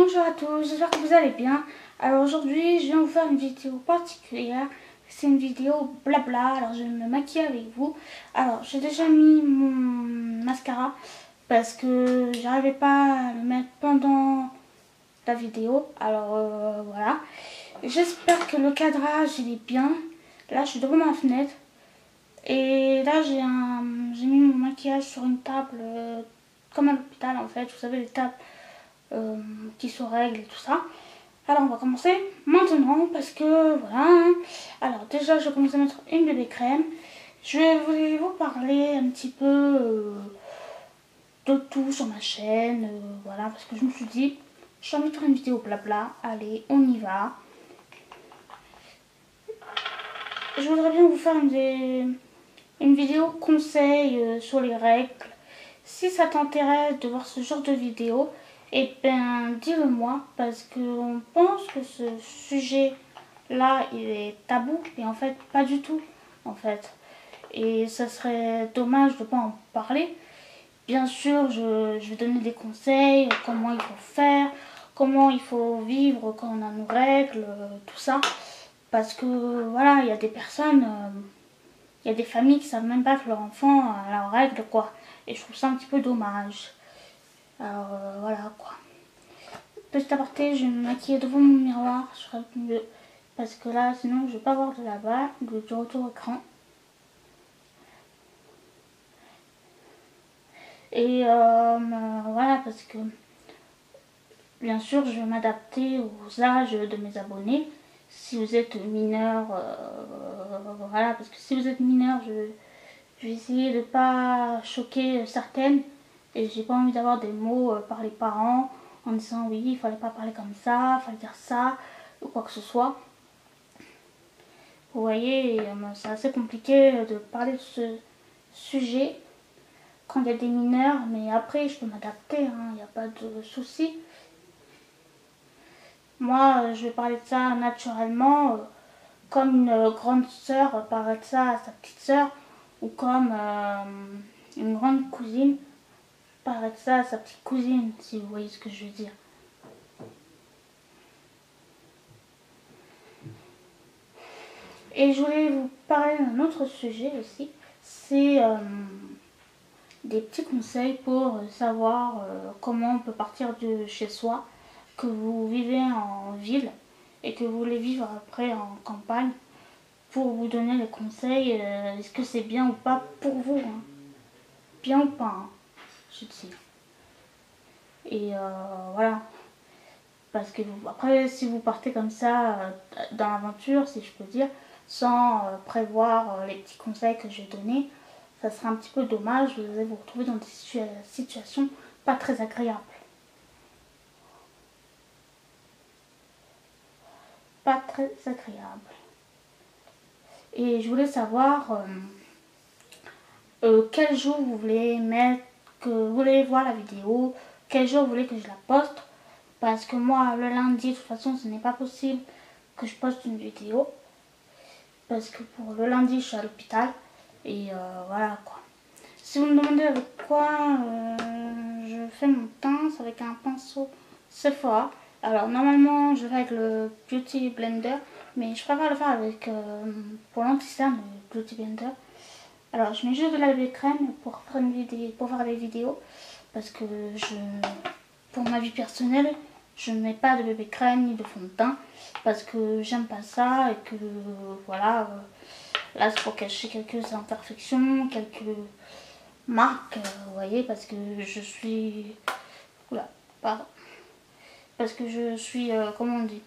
Bonjour à tous, j'espère que vous allez bien. Alors aujourd'hui, je viens vous faire une vidéo particulière. C'est une vidéo blabla, alors je vais me maquiller avec vous. Alors j'ai déjà mis mon mascara parce que j'arrivais pas à le mettre pendant la vidéo. Alors voilà. J'espère que le cadrage il est bien. Là je suis devant ma fenêtre. Et là j'ai mis mon maquillage sur une table comme à l'hôpital en fait. Vous savez les tables qui se règlent et tout ça. Alors on va commencer maintenant parce que voilà. Alors déjà je commence à mettre une bébé crème. Je voulais vous parler un petit peu de tout sur ma chaîne. Voilà, parce que je me suis dit, j'ai envie de faire une vidéo blabla. Allez, on y va. Je voudrais bien vous faire une vidéo conseil sur les règles. Si ça t'intéresse de voir ce genre de vidéo, eh bien dis-le moi parce qu'on pense que ce sujet là il est tabou et en fait pas du tout en fait. Et ça serait dommage de ne pas en parler. Bien sûr je vais donner des conseils, comment il faut faire, comment il faut vivre quand on a nos règles, tout ça. Parce que voilà, il y a des personnes, il y a des familles qui savent même pas que leur enfant a leurs règles quoi. Et je trouve ça un petit peu dommage. Alors voilà quoi. Petit aparté, je vais me maquiller devant mon miroir, je serai mieux. Parce que là, sinon, je vais pas voir de là-bas, du retour écran. Et voilà, parce que bien sûr, je vais m'adapter aux âges de mes abonnés. Si vous êtes mineur, voilà, parce que si vous êtes mineur, je vais essayer de pas choquer certaines. Et j'ai pas envie d'avoir des mots par les parents en disant oui, il fallait pas parler comme ça, il fallait dire ça, ou quoi que ce soit. Vous voyez, c'est assez compliqué de parler de ce sujet quand il y a des mineurs, mais après je peux m'adapter, il n'y a pas de souci. Moi, je vais parler de ça naturellement, comme une grande sœur parle de ça à sa petite sœur, ou comme une grande cousine parle de ça à sa petite cousine, si vous voyez ce que je veux dire. Et je voulais vous parler d'un autre sujet aussi, c'est des petits conseils pour savoir comment on peut partir de chez soi, que vous vivez en ville et que vous voulez vivre après en campagne, pour vous donner les conseils, est-ce que c'est bien ou pas pour vous, bien ou pas, je dis. Et voilà, parce que après si vous partez comme ça dans l'aventure, si je peux dire, sans prévoir les petits conseils que je vais donner, ça sera un petit peu dommage, vous allez vous retrouver dans des situations pas très agréables. Pas très agréables. Et je voulais savoir quel jour vous voulez mettre, que vous voulez voir la vidéo, quel jour vous voulez que je la poste. Parce que moi, le lundi, de toute façon, ce n'est pas possible que je poste une vidéo. Parce que pour le lundi, je suis à l'hôpital. Et voilà quoi. Si vous me demandez avec quoi je fais mon teint, c'est avec un pinceau Sephora. Alors normalement je règle le Beauty Blender, mais je préfère le faire avec pour l'anti-cerne le Beauty Blender. Alors je mets juste de la BB crème pour faire une vidéo, pour faire des vidéos, parce que pour ma vie personnelle, je ne mets pas de bébé crème ni de fond de teint parce que j'aime pas ça et que voilà. Là, c'est pour cacher quelques imperfections, quelques marques, vous voyez, parce que je suis... Oula, pardon. Parce que je suis, comment on dit,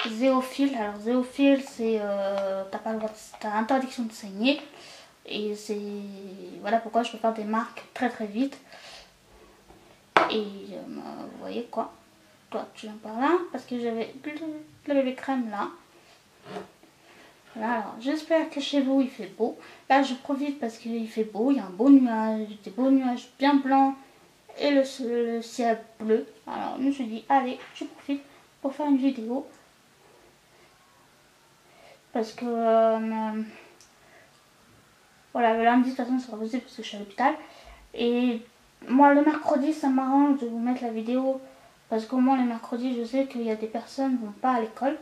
zéophile. Alors, zéophile, c'est... t'as pas le droit, t'as interdiction de saigner. Et c'est... Voilà pourquoi je peux faire des marques très très vite. Et, vous voyez quoi. Toi, tu viens par là, parce que j'avais le bébé crème là. Voilà, alors j'espère que chez vous il fait beau. Là je profite parce qu'il fait beau, il y a un beau nuage, des beaux nuages bien blancs et le ciel bleu. Alors je me suis dit, allez, je profite pour faire une vidéo. Parce que voilà, le lundi de toute façon c'est pas possible parce que je suis à l'hôpital. Et moi le mercredi ça m'arrange de vous mettre la vidéo Parce qu'au moins les mercredis, je sais qu'il y a des personnes qui ne vont pas à l'école.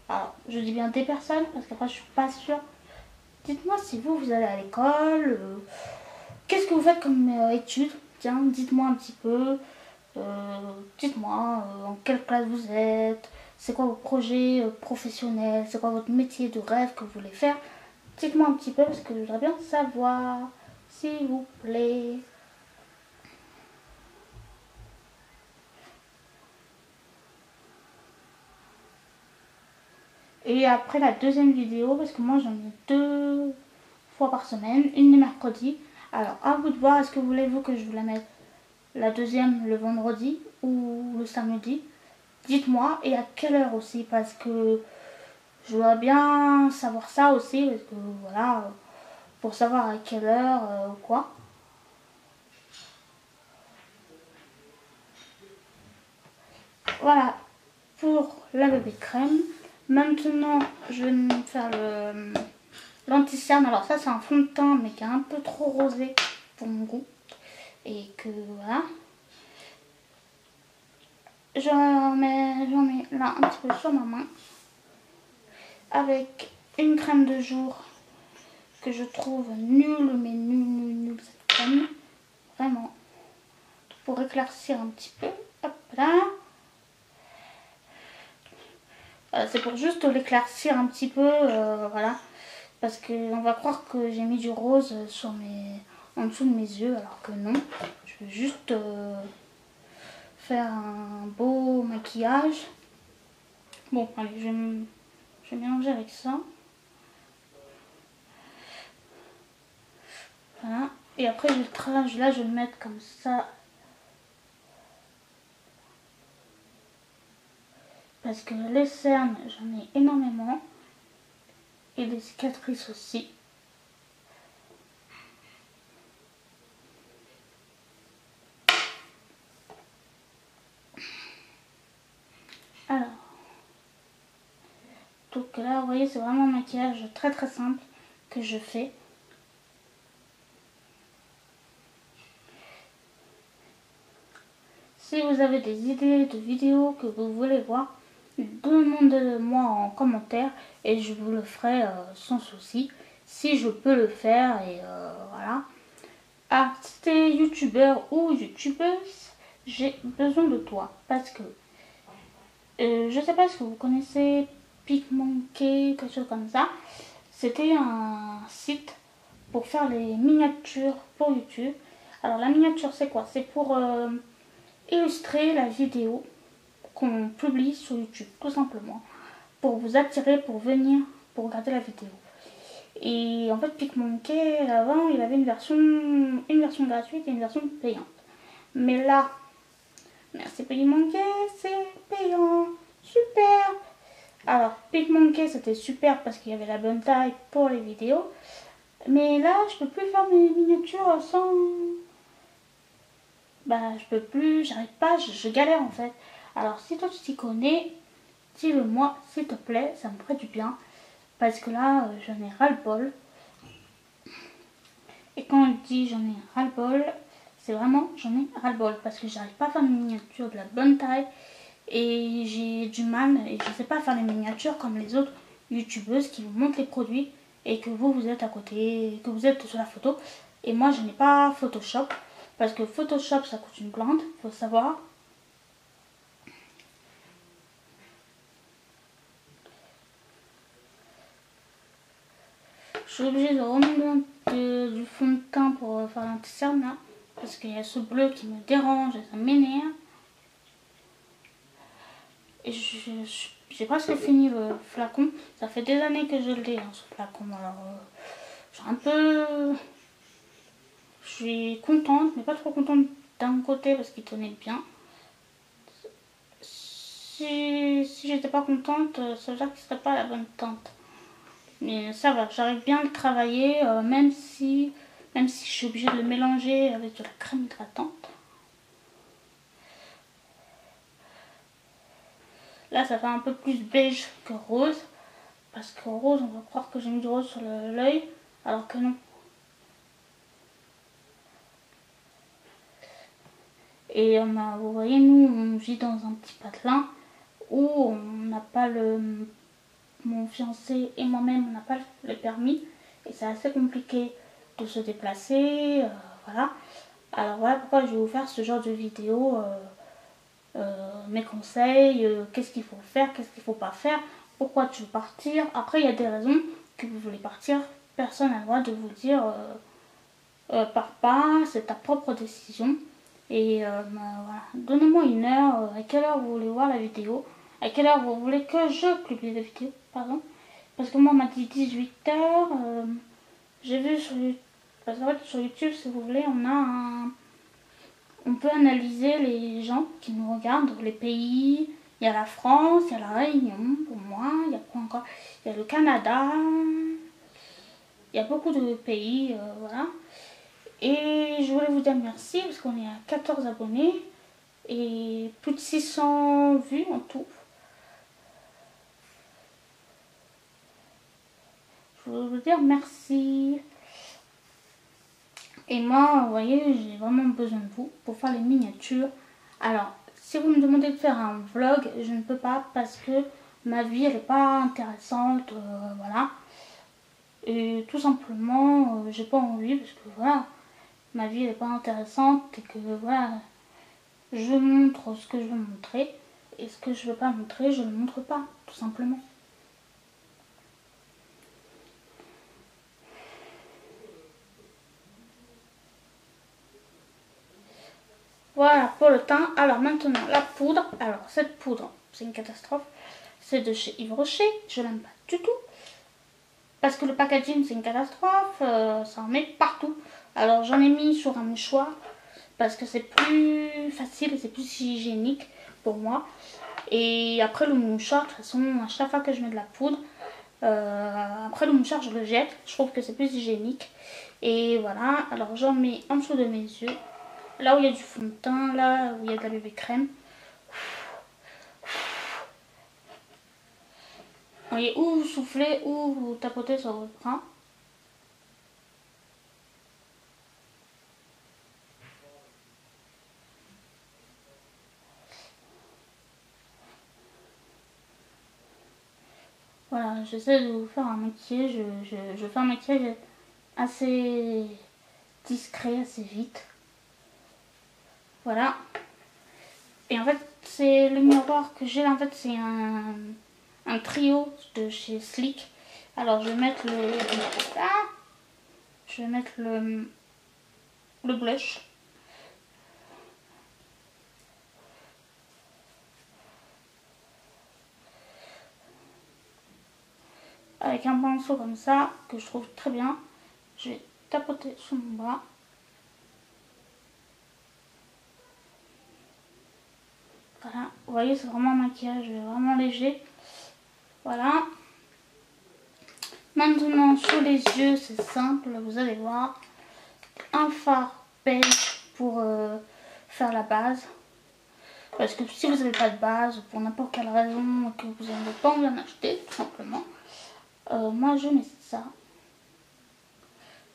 Alors, je dis bien des personnes, parce qu'après je suis pas sûre. Dites-moi si vous allez à l'école, qu'est-ce que vous faites comme études? Tiens, dites-moi un petit peu. Dites-moi en quelle classe vous êtes, c'est quoi vos projets professionnels, c'est quoi votre métier de rêve que vous voulez faire. Dites-moi un petit peu parce que je voudrais bien savoir, s'il vous plaît. Et après la deuxième vidéo, parce que moi j'en ai 2 fois par semaine, une les mercredis. Alors à vous de voir, est-ce que vous voulez que je vous la mette la deuxième le vendredi ou le samedi? Dites-moi, et à quelle heure aussi, parce que je voudrais bien savoir ça aussi, parce que voilà, pour savoir à quelle heure ou quoi. Voilà pour la bébé crème. Maintenant, je vais me faire l'anti-cerne. Alors ça, c'est un fond de teint, mais qui est un peu trop rosé pour mon goût. Et que voilà. J'en mets là un petit peu sur ma main. Avec une crème de jour que je trouve nulle, mais nulle cette crème. Vraiment. Pour éclaircir un petit peu. Hop là. C'est pour juste l'éclaircir un petit peu, voilà. Parce qu'on va croire que j'ai mis du rose en dessous de mes yeux, alors que non. Je vais juste faire un beau maquillage. Bon, allez, je vais mélanger avec ça. Voilà. Et après, le trage, là, je vais le mettre comme ça. Parce que les cernes, j'en ai énormément. Et les cicatrices aussi. Alors. Donc là, vous voyez, c'est vraiment un maquillage très très simple que je fais. Si vous avez des idées de vidéos que vous voulez voir, demandez-moi en commentaire et je vous le ferai sans souci. Si je peux le faire et voilà. Ah, si t'es youtubeur ou youtubeuse, j'ai besoin de toi parce que je sais pas si vous connaissez PicMonkey, quelque chose comme ça. C'était un site pour faire les miniatures pour YouTube. Alors la miniature c'est quoi? C'est pour illustrer la vidéo qu'on publie sur YouTube, tout simplement, pour vous attirer, pour venir, pour regarder la vidéo. Et en fait, PicMonkey, avant, il avait une version gratuite et une version payante. Mais là, merci PicMonkey, c'est payant, super. Alors, PicMonkey, c'était super parce qu'il y avait la bonne taille pour les vidéos. Mais là, je peux plus faire mes miniatures sans... Bah, je peux plus, j'arrive pas, je galère en fait. Alors, si toi tu t'y connais, dis-le moi, s'il te plaît, ça me ferait du bien. Parce que là, j'en ai ras-le-bol. Et quand je dis j'en ai ras-le-bol, c'est vraiment j'en ai ras-le-bol. Parce que j'arrive pas à faire mes miniatures de la bonne taille. Et j'ai du mal, et je sais pas faire les miniatures comme les autres youtubeuses qui vous montrent les produits. Et que vous êtes à côté, que vous êtes sur la photo. Et moi, je n'ai pas Photoshop. Parce que Photoshop, ça coûte une blinde, faut savoir. Je suis obligée de remettre du fond de teint pour faire l'anti-cerne là. Parce qu'il y a ce bleu qui me dérange et ça m'énerve. Et j'ai presque fini le flacon. Ça fait des années que je l'ai, hein, ce flacon. Alors, je suis un peu... Je suis contente, mais pas trop contente d'un côté parce qu'il tenait bien. Si j'étais pas contente, ça veut dire qu'il serait pas la bonne teinte. Mais ça va, j'arrive bien à le travailler, même si je suis obligée de le mélanger avec de la crème hydratante. Là, ça fait un peu plus beige que rose. Parce que rose, on va croire que j'ai mis du rose sur l'œil, alors que non. Et vous voyez, nous on vit dans un petit patelin où on n'a pas mon fiancé et moi-même on n'a pas le permis et c'est assez compliqué de se déplacer, voilà. Alors voilà pourquoi je vais vous faire ce genre de vidéo, mes conseils, qu'est-ce qu'il faut faire, qu'est-ce qu'il ne faut pas faire, pourquoi tu veux partir. Après il y a des raisons que vous voulez partir, personne n'a le droit de vous dire pars pas, c'est ta propre décision. Et voilà, donnez-moi une heure, à quelle heure vous voulez voir la vidéo, à quelle heure vous voulez que je publie la vidéo, pardon. Parce que moi on m'a dit 18h, j'ai vu sur YouTube, parce qu'en fait sur YouTube si vous voulez on peut analyser les gens qui nous regardent, les pays, il y a la France, il y a la Réunion pour moi, il y a quoi encore, il y a le Canada, il y a beaucoup de pays, voilà. Et je voulais vous dire merci parce qu'on est à 14 abonnés et plus de 600 vues en tout. Je voulais vous dire merci. Et moi, vous voyez, j'ai vraiment besoin de vous pour faire les miniatures. Alors, si vous me demandez de faire un vlog, je ne peux pas parce que ma vie, elle n'est pas intéressante, voilà. Et tout simplement, j'ai pas envie parce que voilà, ma vie, elle n'est pas intéressante et que voilà, je montre ce que je veux montrer et ce que je veux pas montrer, je ne le montre pas, tout simplement. Voilà pour le teint. Alors maintenant la poudre. Alors cette poudre, c'est une catastrophe. C'est de chez Yves Rocher. Je l'aime pas du tout. Parce que le packaging c'est une catastrophe. Ça en met partout. Alors j'en ai mis sur un mouchoir. Parce que c'est plus facile et c'est plus hygiénique pour moi. Et après le mouchoir, de toute façon, à chaque fois que je mets de la poudre, après le mouchoir je le jette. Je trouve que c'est plus hygiénique. Et voilà. Alors j'en mets en dessous de mes yeux. Là où il y a du fond de teint, là où il y a de la bébé crème. Vous voyez, ou vous soufflez ou vous tapotez sur votre bras. Voilà, j'essaie de vous faire un maquillage. Je fais un maquillage assez discret, assez vite. Voilà. Et en fait, c'est le miroir que j'ai. En fait, c'est un trio de chez Sleek. Alors, je vais mettre je vais mettre le blush. Avec un pinceau comme ça, que je trouve très bien. Je vais tapoter sur mon bras. Voilà, vous voyez, c'est vraiment un maquillage vraiment léger. Voilà. Maintenant, sur les yeux, c'est simple, vous allez voir. Un fard beige pour faire la base. Parce que si vous n'avez pas de base, pour n'importe quelle raison, que vous n'avez pas envie d'en acheter, tout simplement, moi je mets ça.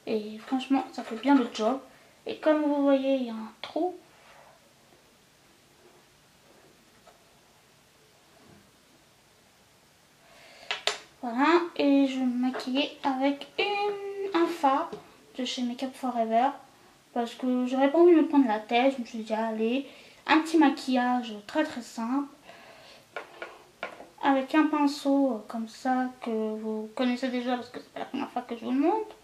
Et franchement, ça fait bien le job. Et comme vous voyez, il y a un trou. Voilà, et je vais me maquiller avec un fard de chez Make Up Forever. Parce que j'aurais pas envie de me prendre la tête, je me suis dit allez, un petit maquillage très très simple. Avec un pinceau comme ça que vous connaissez déjà parce que c'est pas la première fois que je vous le montre.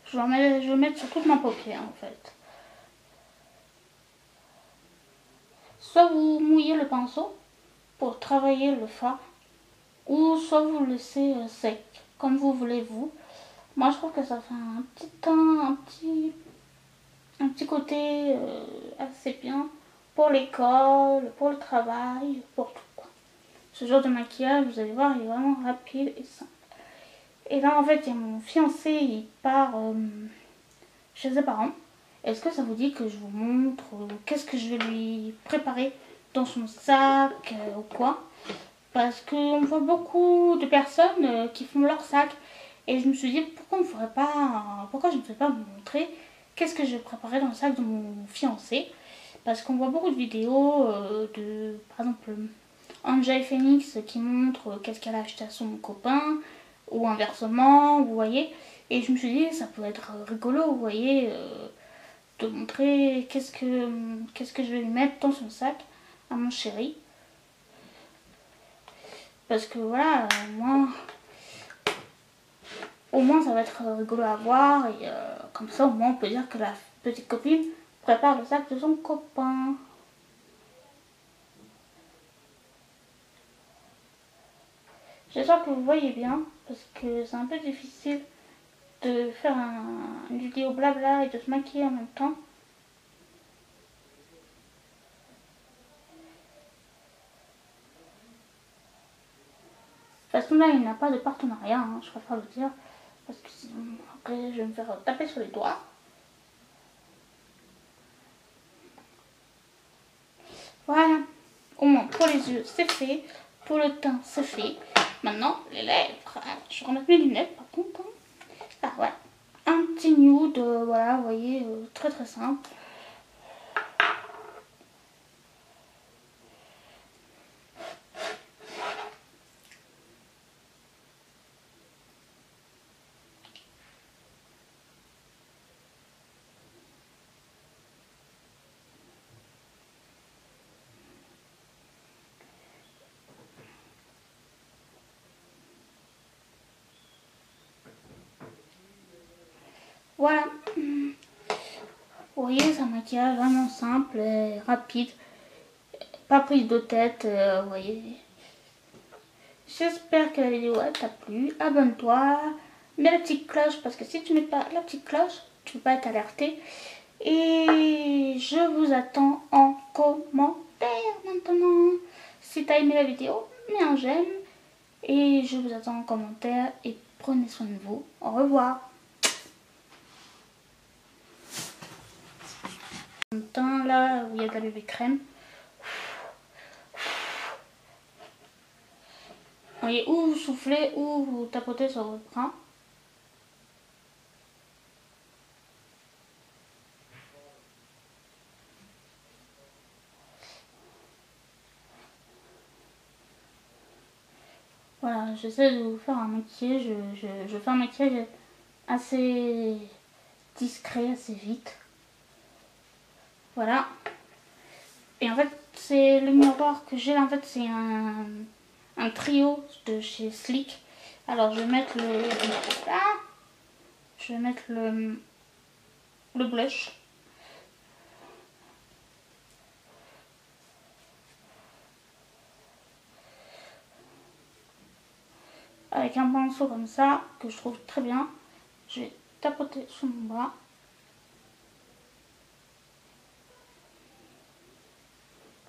Je vais le mettre sur toute ma paupière en fait. Soit vous mouillez le pinceau pour travailler le fard, ou soit vous le laissez sec, comme vous voulez vous. Moi je trouve que ça fait un petit teint, un petit côté assez bien pour l'école, pour le travail, pour tout quoi. Ce genre de maquillage, vous allez voir, il est vraiment rapide et simple. Et là en fait il y a mon fiancé, il part chez ses parents. Est-ce que ça vous dit que je vous montre qu'est-ce que je vais lui préparer dans son sac ou quoi? Parce qu'on voit beaucoup de personnes qui font leur sac Et je me suis dit pourquoi je ne ferais pas vous montrer qu'est-ce que je préparais dans le sac de mon fiancé. Parce qu'on voit beaucoup de vidéos de, par exemple, Angel Phoenix qui montre qu'est-ce qu'elle a acheté à son copain, ou inversement, vous voyez. Et je me suis dit, ça pourrait être rigolo, vous voyez, de montrer qu'est-ce que je vais lui mettre dans son sac à mon chéri. Parce que voilà, au moins ça va être rigolo à voir. Et comme ça, au moins, on peut dire que la petite copine prépare le sac de son copain. J'espère que vous voyez bien, parce que c'est un peu difficile de faire une vidéo blabla et de se maquiller en même temps. De toute façon là il n'y a pas de partenariat, hein, je préfère le dire, parce que sinon après je vais me faire taper sur les doigts. Voilà, au moins pour les yeux c'est fait, pour le teint c'est fait. Maintenant les lèvres, je vais remettre mes lunettes par contre. Ah ouais, un petit nude, voilà, vous voyez, très très simple. Voilà. Vous voyez, c'est un maquillage vraiment simple et rapide. Pas prise de tête, vous voyez. J'espère que la vidéo t'a plu. Abonne-toi. Mets la petite cloche parce que si tu mets pas la petite cloche, tu ne peux pas être alerté. Et je vous attends en commentaire maintenant. Si t'as aimé la vidéo, mets un j'aime. Et je vous attends en commentaire. Et prenez soin de vous. Au revoir. En même temps, là où il y a de la bébé crème. Vous voyez, ou vous soufflez ou vous tapotez sur votre bras. Voilà, j'essaie de vous faire un maquillage. Je fais un maquillage assez discret, assez vite. Voilà. Et en fait, c'est le miroir que j'ai. En fait, c'est un trio de chez Sleek. Alors, je vais mettre je vais mettre le blush. Avec un pinceau comme ça, que je trouve très bien. Je vais tapoter sur mon bras.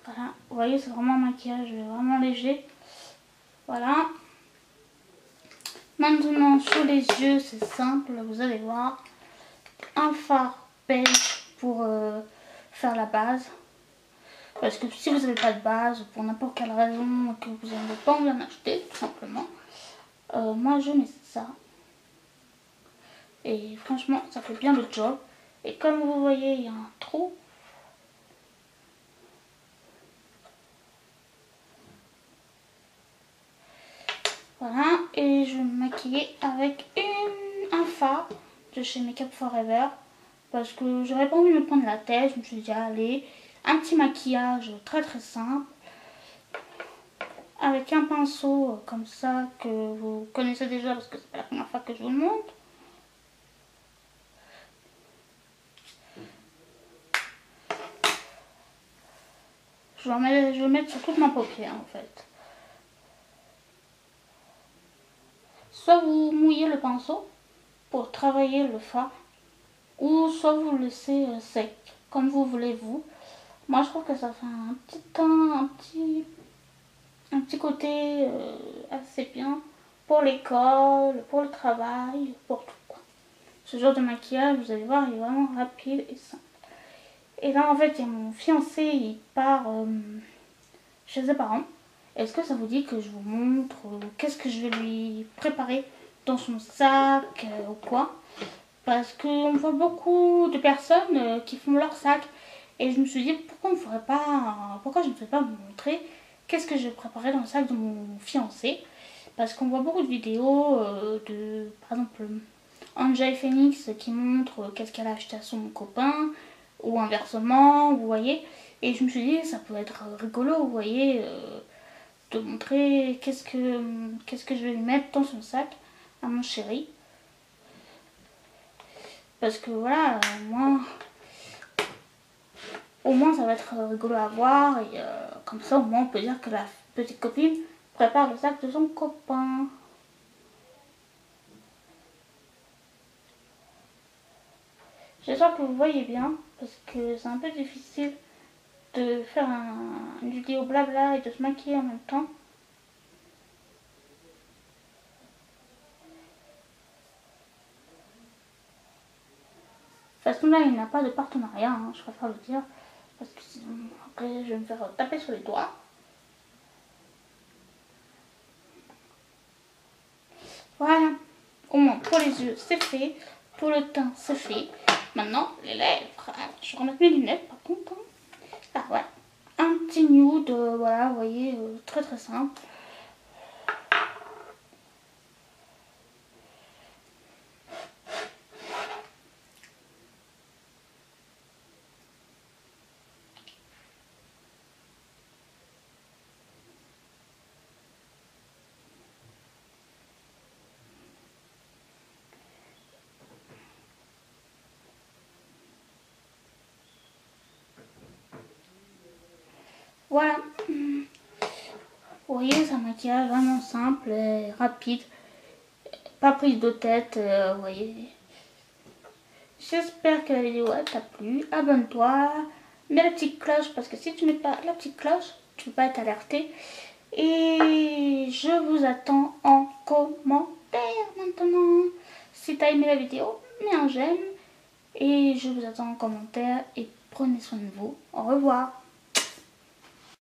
Voilà, vous voyez, c'est vraiment un maquillage vraiment léger. Voilà. Maintenant, sur les yeux, c'est simple, vous allez voir. Un fard beige pour faire la base. Parce que si vous n'avez pas de base, pour n'importe quelle raison, que vous n'avez pas envie d'en acheter, tout simplement, moi je mets ça. Et franchement, ça fait bien le job. Et comme vous voyez, il y a un trou. Voilà, et je vais me maquiller avec un fard de chez Make Up Forever. Parce que j'aurais pas envie de me prendre la tête, je me suis dit allez, un petit maquillage très très simple. Avec un pinceau comme ça que vous connaissez déjà parce que c'est pas la première fois que je vous le montre. Je vais le mettre sur toute ma paupière en fait. Soit vous mouillez le pinceau pour travailler le fard, ou soit vous le laissez sec, comme vous voulez vous. Moi je trouve que ça fait un petit teint, un petit côté assez bien pour l'école, pour le travail, pour tout quoi. Ce genre de maquillage, vous allez voir, il est vraiment rapide et simple. Et là en fait il y a mon fiancé, il part chez ses parents. Est-ce que ça vous dit que je vous montre qu'est-ce que je vais lui préparer dans son sac ou quoi. Parce qu'on voit beaucoup de personnes qui font leur sac. Et je me suis dit, pourquoi je ne ferais pas vous montrer qu'est-ce que je préparais dans le sac de mon fiancé. Parce qu'on voit beaucoup de vidéos par exemple, Angel Phoenix qui montre qu'est-ce qu'elle a acheté à son copain, ou inversement, vous voyez. Et je me suis dit, ça pourrait être rigolo, vous voyez, de montrer qu'est-ce que je vais lui mettre dans son sac à mon chéri. Parce que voilà, au moins ça va être rigolo à voir. Et comme ça, au moins on peut dire que la petite copine prépare le sac de son copain. J'espère que vous voyez bien, parce que c'est un peu difficile de faire une vidéo blabla et de se maquiller en même temps. De toute façon là il n'y a pas de partenariat, hein, je préfère le dire, parce que sinon après je vais me faire taper sur les doigts. Voilà, au moins pour les yeux c'est fait, pour le teint c'est fait. Maintenant les lèvres, je vais remettre mes lunettes par contre. Ah ouais, un petit nude, voilà, vous voyez, très très simple. Voilà. Vous voyez, c'est un maquillage vraiment simple et rapide. Pas prise de tête, vous voyez. J'espère que la vidéo t'a plu. Abonne-toi. Mets la petite cloche parce que si tu mets pas la petite cloche, tu ne peux pas être alerté. Et je vous attends en commentaire maintenant. Si tu as aimé la vidéo, mets un j'aime. Et je vous attends en commentaire et prenez soin de vous. Au revoir.